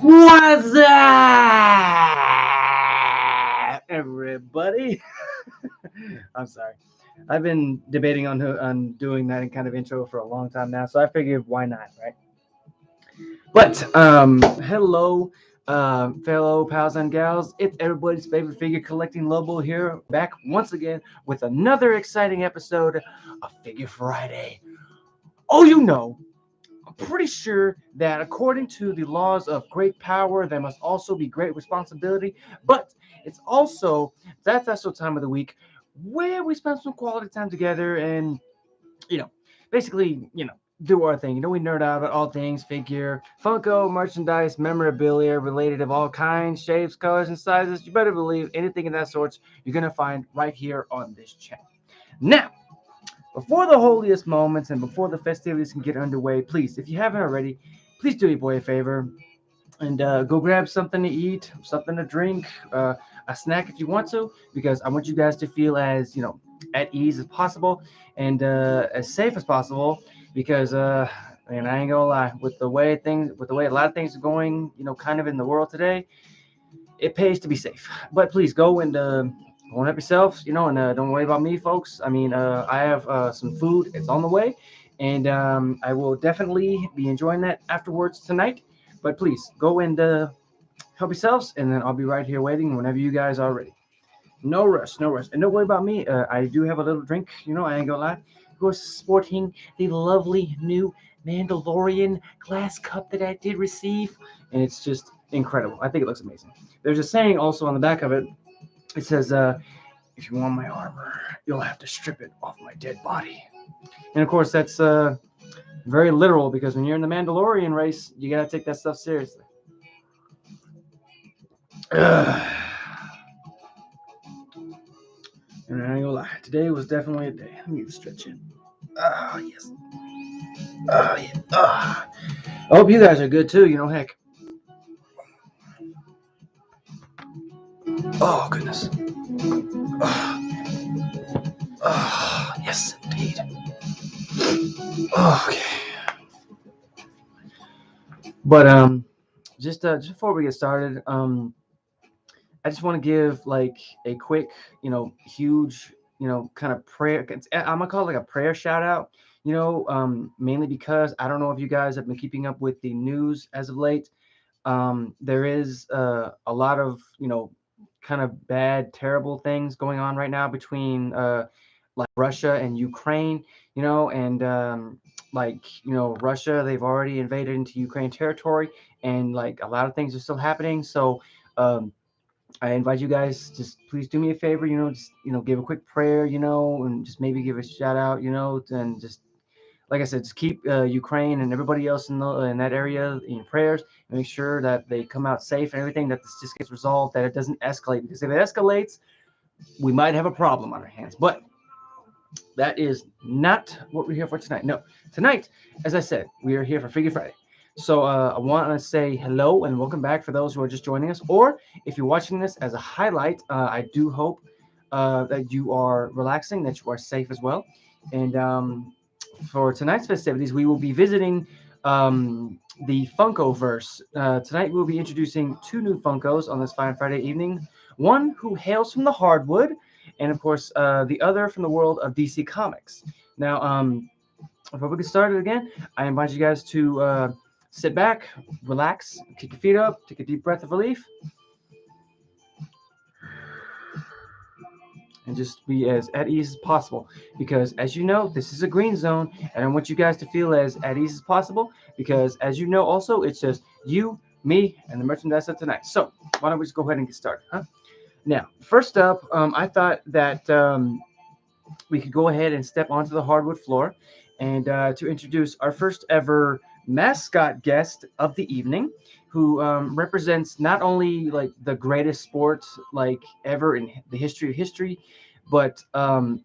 What's up, everybody? I'm sorry. I've been debating on doing that kind of intro for a long time now, so I figured why not, right? But hello, fellow pals and gals. It's everybody's favorite figure collecting Lobo here, back once again with another exciting episode of Figure Friday. Oh, you know. I'm pretty sure that according to the laws of great power, there must also be great responsibility. But it's also that special time of the week where we spend some quality time together and, you know, basically, do our thing. We nerd out about all things figure, Funko, merchandise, memorabilia related of all kinds, shapes, colors, and sizes. You better believe anything of that sort you're going to find right here on this channel. Now, before the holiest moments and before the festivities can get underway, please, if you haven't already, please do your boy a favor and go grab something to eat, something to drink, a snack if you want to, because I want you guys to feel as at ease as possible and as safe as possible. Because and I ain't gonna lie, with the way a lot of things are going, kind of in the world today, it pays to be safe. But please go and go and help yourselves, and don't worry about me, folks. I mean, I have some food. It's on the way, and I will definitely be enjoying that afterwards tonight. But please go and help yourselves, and then I'll be right here waiting whenever you guys are ready. No rush, no rush. And don't worry about me. I do have a little drink, I ain't gonna lie. Of course, sporting the lovely new Mandalorian Glass Cup that I did receive. And it's just incredible. I think it looks amazing. There's a saying also on the back of it. It says, if you want my armor, you'll have to strip it off my dead body. And of course, that's very literal because when you're in the Mandalorian race, you gotta take that stuff seriously. And I ain't gonna lie, today was definitely a day. Let me stretch it. Oh, yes. Oh, yeah. Oh. I hope you guys are good too, heck. Oh, goodness. Oh, yes, indeed. Oh, okay. But just before we get started, I just want to give like a quick, huge, kind of prayer. I'm gonna call it like a prayer shout out. Mainly because I don't know if you guys have been keeping up with the news as of late. There is a lot of, kind of bad, terrible things going on right now between like Russia and Ukraine, and Russia, they've already invaded into Ukraine territory, and like a lot of things are still happening. So I invite you guys, just please do me a favor, just give a quick prayer, and just maybe give a shout out, and just like I said, just keep Ukraine and everybody else in that area in your prayers, and make sure that they come out safe and everything. That this just gets resolved, that it doesn't escalate. Because if it escalates, we might have a problem on our hands. But that is not what we're here for tonight. No, tonight, as I said, we are here for Figure Friday. So I want to say hello and welcome back for those who are just joining us, or if you're watching this as a highlight, I do hope that you are relaxing, that you are safe as well. And for tonight's festivities, we will be visiting the Funko verse. Tonight, we'll be introducing two new Funkos on this fine Friday evening. One who hails from the hardwood, and of course, the other from the world of DC Comics. Now, before we get started again, I invite you guys to sit back, relax, kick your feet up, take a deep breath of relief, and just be as at ease as possible. Because as you know, this is a green zone, and I want you guys to feel as at ease as possible. Because as you know, also, it's just you, me, and the merchandise of tonight. So why don't we just go ahead and get started, huh? Now, first up, I thought that we could go ahead and step onto the hardwood floor and to introduce our first ever mascot guest of the evening, who represents not only like the greatest sport like ever in the history of history, but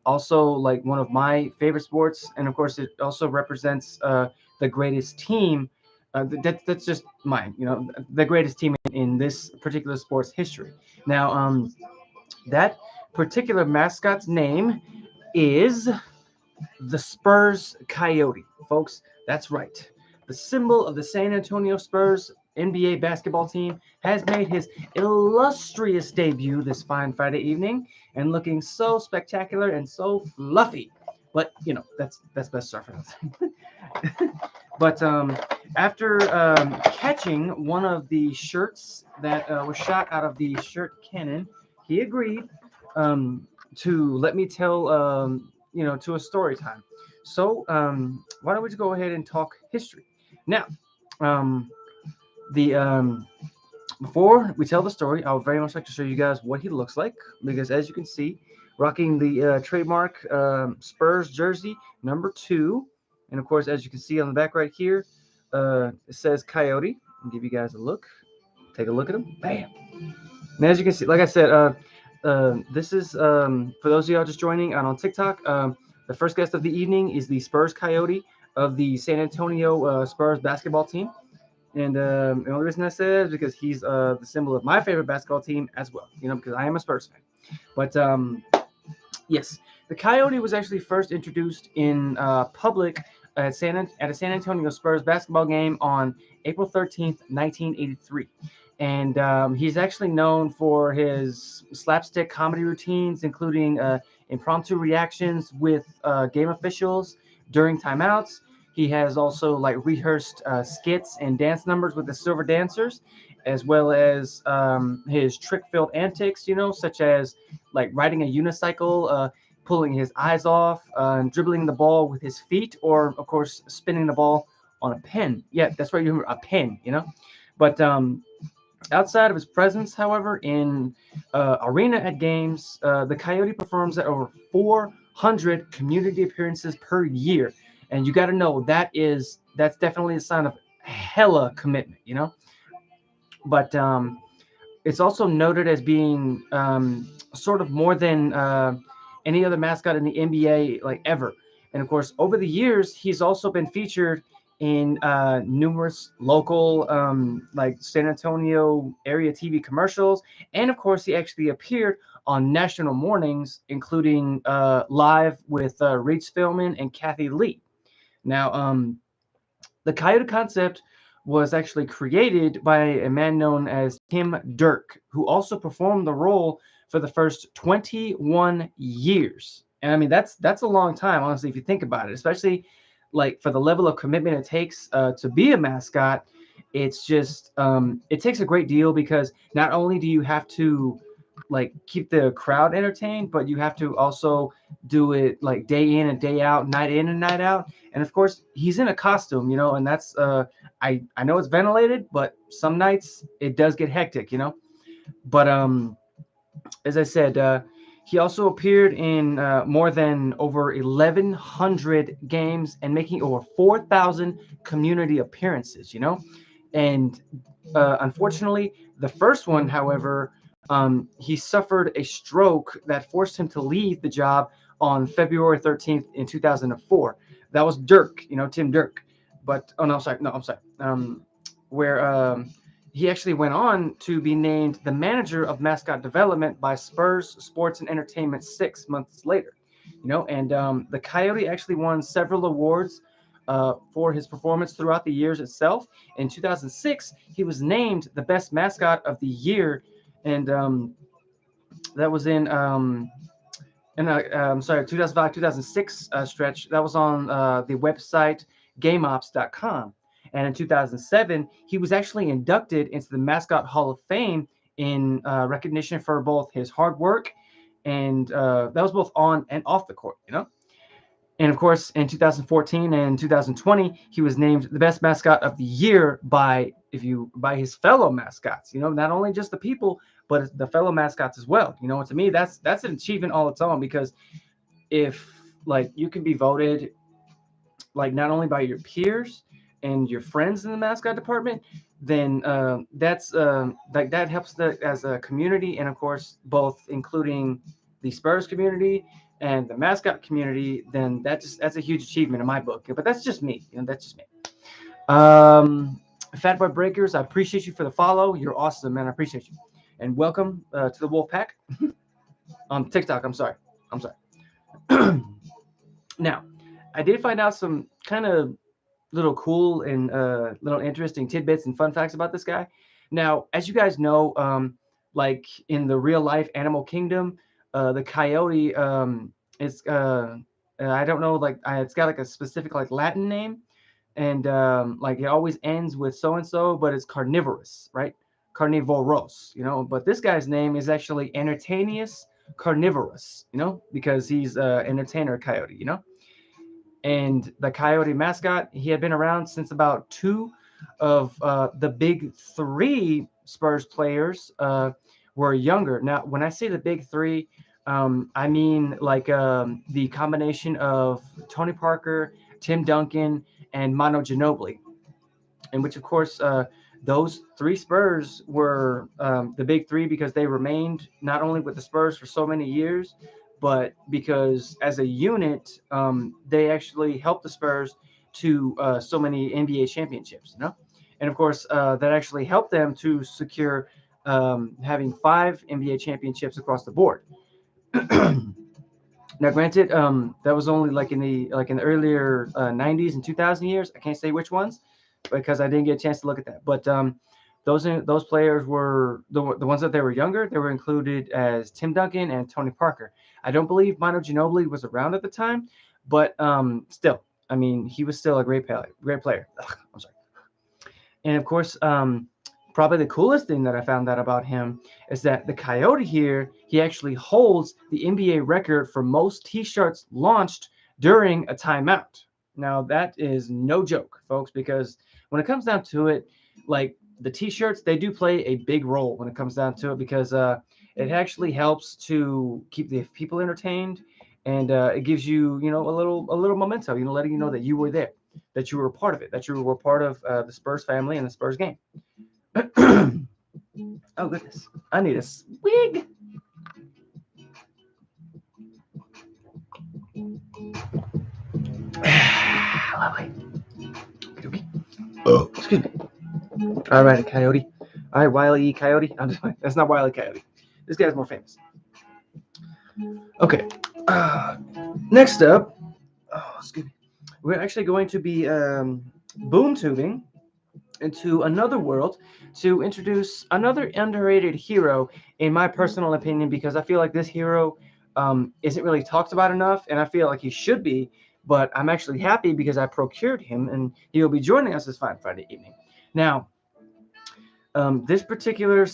also like one of my favorite sports, and of course it also represents the greatest team. That's just mine, the greatest team in this particular sport's history. Now, that particular mascot's name is the Spurs Coyote, folks. That's right. The symbol of the San Antonio Spurs, NBA basketball team has made his illustrious debut this fine Friday evening and looking so spectacular and so fluffy. But that's best reference. But after catching one of the shirts that was shot out of the shirt cannon, he agreed to let me tell to a story time. So why don't we just go ahead and talk history now? Um, the Before we tell the story, I would very much like to show you guys what he looks like because, as you can see, rocking the trademark Spurs jersey number 2, and of course, as you can see on the back right here, it says Coyote. I'll give you guys a look. Take a look at him. Bam. And as you can see, like I said, this is for those of y'all just joining on TikTok. The first guest of the evening is the Spurs Coyote of the San Antonio Spurs basketball team. And the only reason I say that is because he's the symbol of my favorite basketball team as well, because I am a Spurs fan. But yes, the Coyote was actually first introduced in public at a San Antonio Spurs basketball game on April 13th, 1983. And he's actually known for his slapstick comedy routines, including impromptu reactions with game officials during timeouts. He has also rehearsed skits and dance numbers with the Silver Dancers, as well as his trick-filled antics, such as riding a unicycle, pulling his eyes off, and dribbling the ball with his feet, or of course spinning the ball on a pen. Yeah, that's right, you remember a pen, But outside of his presence, however, in arena at games, the Coyote performs at over 400 community appearances per year, and you got to know that's definitely a sign of hella commitment. But it's also noted as being sort of more than any other mascot in the NBA ever. And of course, over the years, he's also been featured in numerous local San Antonio area TV commercials, and of course, he actually appeared on national mornings, including live with Reed Spillman and Kathy Lee. Now, the Coyote concept was actually created by a man known as Tim Dirk, who also performed the role for the first 21 years. And I mean, that's a long time, honestly, if you think about it, especially for the level of commitment it takes to be a mascot. It's just it takes a great deal because not only do you have to keep the crowd entertained, but you have to also do it day in and day out, night in and night out. And of course, he's in a costume, and that's I know it's ventilated, but some nights it does get hectic. But as I said, he also appeared in more than over 1,100 games and making over 4,000 community appearances. And unfortunately, the first one, however, he suffered a stroke that forced him to leave the job on February 13th in 2004. That was Dirk, Tim Dirk. But oh no, sorry, no, I'm sorry. Where he actually went on to be named the manager of mascot development by Spurs Sports and Entertainment 6 months later. And the Coyote actually won several awards for his performance throughout the years itself. In 2006, he was named the best mascot of the year, and that was in I'm sorry, 2005-2006 stretch. That was on the website GameOps.com. And in 2007, he was actually inducted into the Mascot Hall of Fame in recognition for both his hard work and that was both on and off the court. And of course, in 2014 and 2020, he was named the best mascot of the year by his fellow mascots. Not only just the people, but the fellow mascots as well. To me, that's an achievement all its own, because if you can be voted not only by your peers and your friends in the mascot department, then that's that helps as a community, and of course, both including the Spurs community and the mascot community, then that's a huge achievement in my book. But that's just me. That's just me. Fatboy Breakers, I appreciate you for the follow. You're awesome, man. I appreciate you. And welcome to the Wolf Pack. On TikTok, I'm sorry. Now, I did find out some kind of little cool and little interesting tidbits and fun facts about this guy. Now, as you guys know, like in the real life animal kingdom, the coyote is I don't know, like it's got like a specific like Latin name, and like it always ends with so and so, but it's carnivorous, right? Carnivoros, But this guy's name is actually Entertainus carnivorous, because he's entertainer coyote, And the coyote mascot, he had been around since about two of the big three Spurs players were younger. Now, when I say the big three, I mean like the combination of Tony Parker, Tim Duncan, and Manu Ginobili, in which, of course, those three Spurs were the big three because they remained not only with the Spurs for so many years, but because as a unit, they actually helped the Spurs to so many NBA championships, And of course, that actually helped them to secure having 5 NBA championships across the board. Now, granted, that was only like in the earlier 90s and 2000 years. I can't say which ones because I didn't get a chance to look at that. But those players were the ones that they were younger. They were included as Tim Duncan and Tony Parker. I don't believe Manu Ginobili was around at the time, but still, I mean, he was still a great player. Great player. Ugh, I'm sorry. And of course, probably the coolest thing that I found out about him is that the Coyote here, he actually holds the NBA record for most T-shirts launched during a timeout. Now, that is no joke, folks, because when it comes down to it, like the T-shirts, they do play a big role when it comes down to it because it actually helps to keep the people entertained, and it gives you, a little memento, letting you know that you were there, that you were a part of it, that you were part of the Spurs family and the Spurs game. Oh goodness, I need a swig. Lovely. Okay. Oh, excuse me. All right, Coyote. All right, Wile E. Coyote. I'm just That's not Wile E. Coyote. This guy's more famous. Okay. Next up, excuse me. We're actually going to be boom tubing into another world to introduce another underrated hero, in my personal opinion, because I feel like this hero isn't really talked about enough, and I feel like he should be. But I'm actually happy because I procured him, and he will be joining us this fine Friday evening. Now, this particular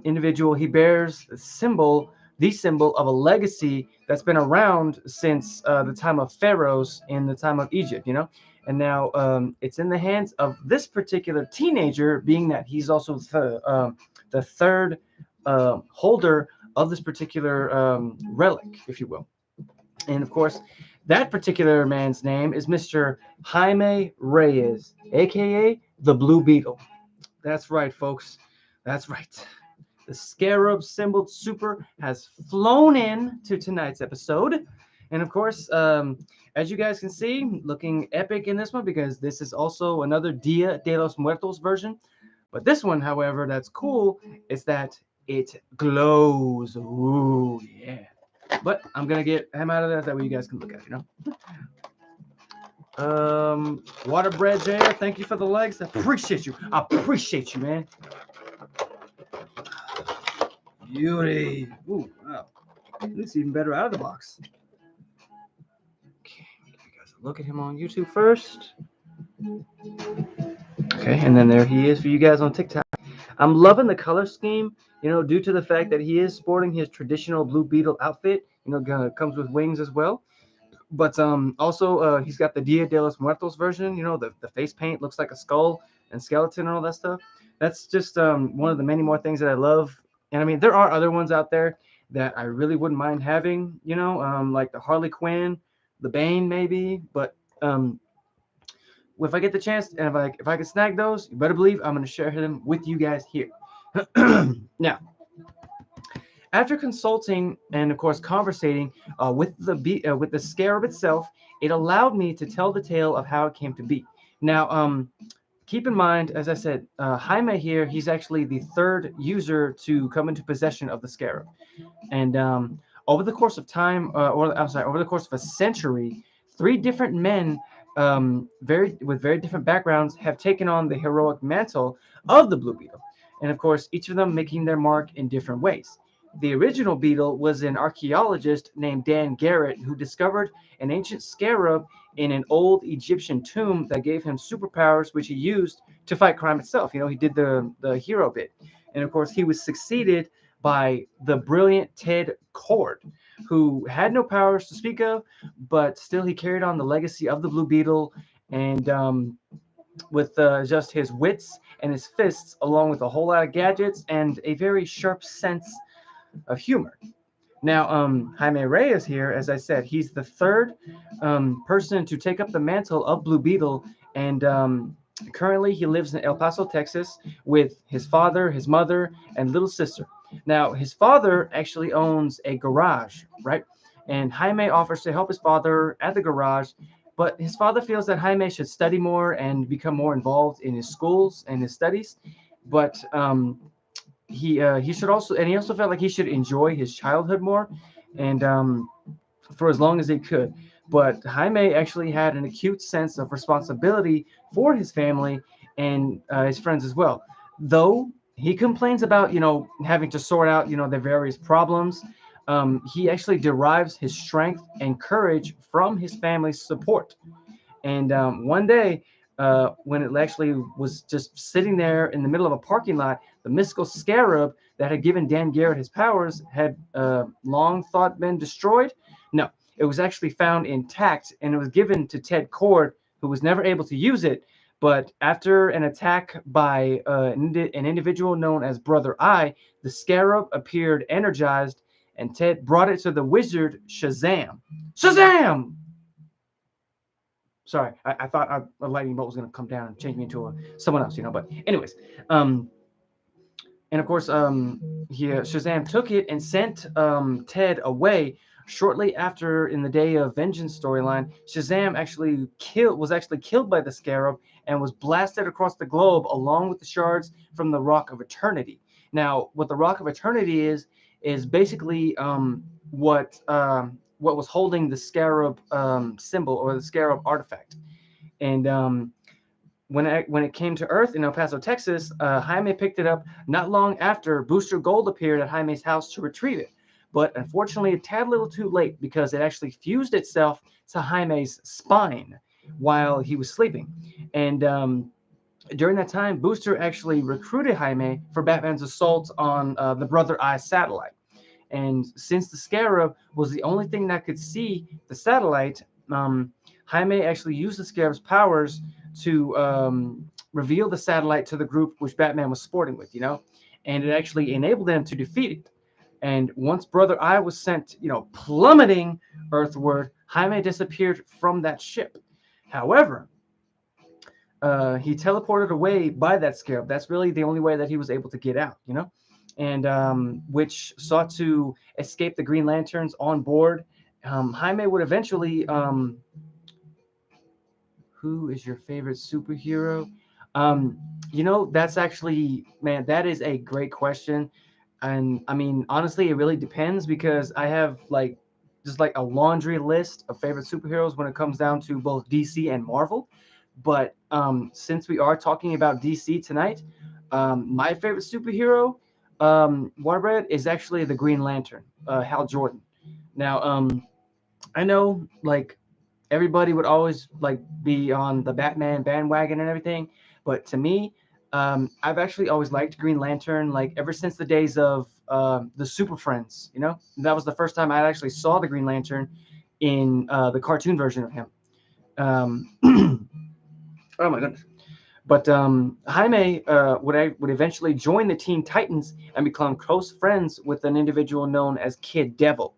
individual, he bears the symbol of a legacy that's been around since the time of pharaohs in the time of Egypt, And now it's in the hands of this particular teenager, being that he's also the third holder of this particular relic, if you will. And of course, that particular man's name is Mr. Jaime Reyes, aka the Blue Beetle. That's right, folks. That's right. The Scarab Symbol Super has flown in to tonight's episode. And of course, as you guys can see, looking epic in this one because this is also another Dia de los Muertos version. But this one, however, that's cool is that it glows. Ooh, yeah. But I'm going to get him out of there. That way you guys can look at it, Water bread there. Thank you for the legs. I appreciate you. Man. Beauty. Ooh, wow. This is even better out of the box. Okay, give you guys a look at him on YouTube first. Okay, and then there he is for you guys on TikTok. I'm loving the color scheme, due to the fact that he is sporting his traditional Blue Beetle outfit. Comes with wings as well. But also he's got the Dia de los Muertos version. The face paint looks like a skull and skeleton and all that stuff. That's just one of the many more things that I love. And I mean, there are other ones out there that I really wouldn't mind having. Like the Harley Quinn, the Bane maybe. But if I get the chance and if I can snag those, you better believe I'm going to share them with you guys here. Now, after consulting and, of course, conversating with the scarab itself, it allowed me to tell the tale of how it came to be. Now, keep in mind, as I said, Jaime here, he's actually the third user to come into possession of the scarab. And over the course of time, over the course of a century, 3 different men very different backgrounds, have taken on the heroic mantle of the Blue Beetle, and of course, each of them making their mark in different ways. The original Beetle was an archaeologist named Dan Garrett who discovered an ancient scarab in an old Egyptian tomb that gave him superpowers, which he used to fight crime itself. You know, he did the hero bit, and of course, he was succeeded by the brilliant Ted Cord, who had no powers to speak of, but still he carried on the legacy of the Blue Beetle, and with just his wits and his fists, along with a whole lot of gadgets and a very sharp sense of humor. Now, Jaime Ray is here. As I said, he's the third person to take up the mantle of Blue Beetle, and currently he lives in El Paso, Texas, with his father, his mother, and little sister. Now, his father actually owns a garage, right? And Jaime offers to help his father at the garage, but his father feels that Jaime should study more and become more involved in his schools and his studies. But he should also, and he also felt like he should enjoy his childhood more, and for as long as he could. But Jaime actually had an acute sense of responsibility for his family and his friends as well. Though he complains about, having to sort out, their various problems, he actually derives his strength and courage from his family's support. And one day, when it actually was just sitting there in the middle of a parking lot, the mystical scarab that had given Dan Garrett his powers had long thought been destroyed. No, it was actually found intact, and it was given to Ted Cord, who was never able to use it. But after an attack by an individual known as Brother Eye, the scarab appeared energized, and Ted brought it to the wizard Shazam. Shazam! Sorry, I thought a lightning bolt was going to come down and change me into someone else, But anyways, and of course, Shazam took it and sent Ted away. Shortly after, in the Day of Vengeance storyline, Shazam was actually killed by the Scarab and was blasted across the globe along with the shards from the Rock of Eternity. Now, what the Rock of Eternity is basically what was holding the Scarab symbol, or the Scarab artifact. And when it came to Earth in El Paso, Texas, Jaime picked it up not long after Booster Gold appeared at Jaime's house to retrieve it. But unfortunately, a tad little too late, because it actually fused itself to Jaime's spine while he was sleeping. And during that time, Booster actually recruited Jaime for Batman's assault on the Brother Eye satellite. And since the Scarab was the only thing that could see the satellite, Jaime actually used the Scarab's powers to reveal the satellite to the group which Batman was sporting with, and it actually enabled them to defeat it. And once Brother Eye was sent, plummeting earthward, Jaime disappeared from that ship. However, he teleported away by that Scarab. That's really the only way that he was able to get out, and which sought to escape the Green Lanterns on board. Jaime would eventually. Who is your favorite superhero? That's actually, man, that is a great question. And I mean, honestly, it really depends, because I have just a laundry list of favorite superheroes when it comes down to both DC and Marvel. But since we are talking about DC tonight, my favorite superhero, Warbread, is actually the Green Lantern, Hal Jordan. Now, I know everybody would always be on the Batman bandwagon and everything, but to me, I've actually always liked Green Lantern, ever since the days of the Super Friends. That was the first time I actually saw the Green Lantern in the cartoon version of him. Oh my goodness. But Jaime would eventually join the Teen Titans and become close friends with an individual known as Kid Devil.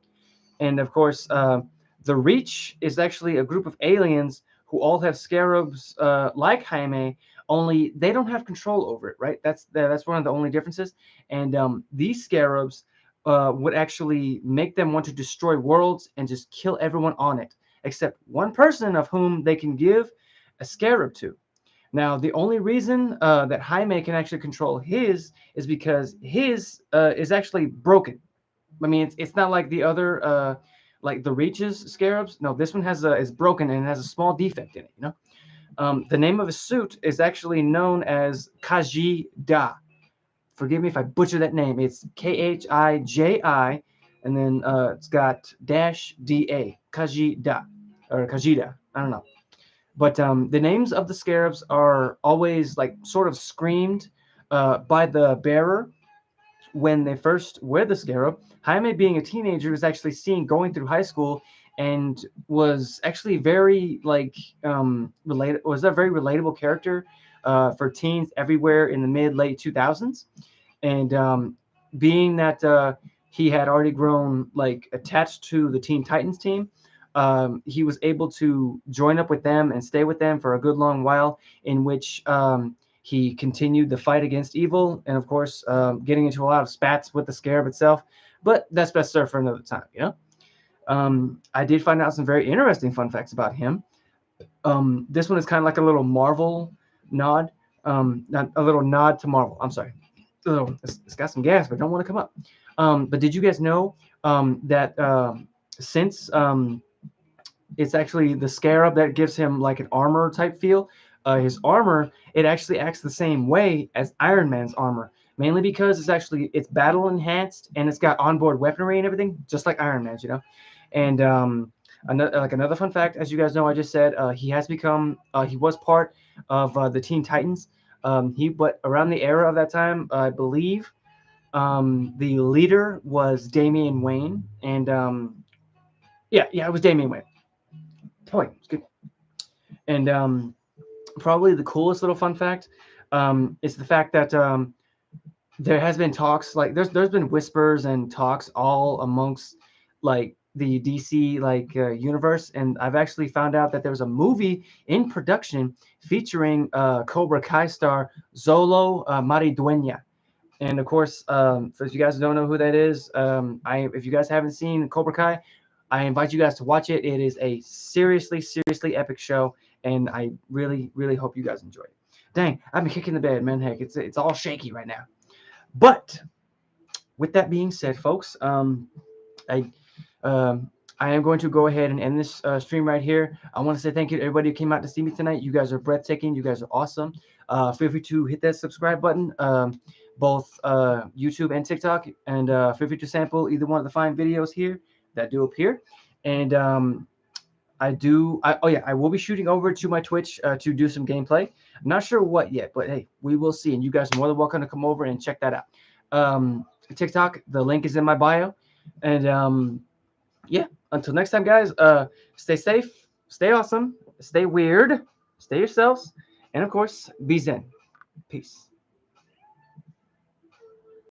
And of course, the Reach is actually a group of aliens who all have scarabs like Jaime, only they don't have control over it, right? That's one of the only differences. And these scarabs would actually make them want to destroy worlds and just kill everyone on it, except one person of whom they can give a scarab to. Now, the only reason that Jaime can actually control his is because his is actually broken. I mean, it's not like the other like the Reaches scarabs. No, this one is broken and it has a small defect in it. The name of his suit is actually known as Kaji Da. Forgive me if I butcher that name. It's Khiji, and then it's got dash Da, Kajida, or Kajida. I don't know. But the names of the scarabs are always like sort of screamed by the bearer when they first wear the scarab. Jaime, being a teenager, was actually seen going through high school and was actually very related. Was a very relatable character for teens everywhere in the mid late 2000s. And being that he had already grown like attached to the Teen Titans team, he was able to join up with them and stay with them for a good long while, in which he continued the fight against evil, and of course, getting into a lot of spats with the Scarab itself. But that's best served for another time. I did find out some very interesting fun facts about him. This one is kind of like a little Marvel nod, not a little nod to Marvel. I'm sorry. It's got some gas, but don't want to come up. But did you guys know that since it's actually the Scarab that gives him like an armor type feel, his armor, it actually acts the same way as Iron Man's armor, mainly because it's battle enhanced and it's got onboard weaponry and everything, just like Iron Man's. And another fun fact, as you guys know, I just said he was part of the Teen Titans. But around the era of that time, I believe the leader was Damian Wayne, and yeah, it was Damian Wayne. Oh, wait, it's good. And probably the coolest little fun fact is the fact that there has been talks, like there's been whispers and talks all amongst like the DC universe, and I've actually found out that there was a movie in production featuring Cobra Kai star Zolo Maridueña. And of course, for you guys who don't know who that is, if you guys haven't seen Cobra Kai, I invite you guys to watch it. It is a seriously epic show, and I really, really hope you guys enjoy it. Dang, I've been kicking the bed, man. Heck, it's all shaky right now. But with that being said, folks, I am going to go ahead and end this stream right here. I want to say thank you to everybody who came out to see me tonight. You guys are breathtaking. You guys are awesome. Feel free to hit that subscribe button, both YouTube and TikTok, and feel free to sample either one of the fine videos here that do appear. And I will be shooting over to my Twitch to do some gameplay. I'm not sure what yet, but hey, we will see. And you guys are more than welcome to come over and check that out. TikTok, the link is in my bio. And yeah, until next time, guys, stay safe, stay awesome, stay weird, stay yourselves, and of course, be zen. Peace.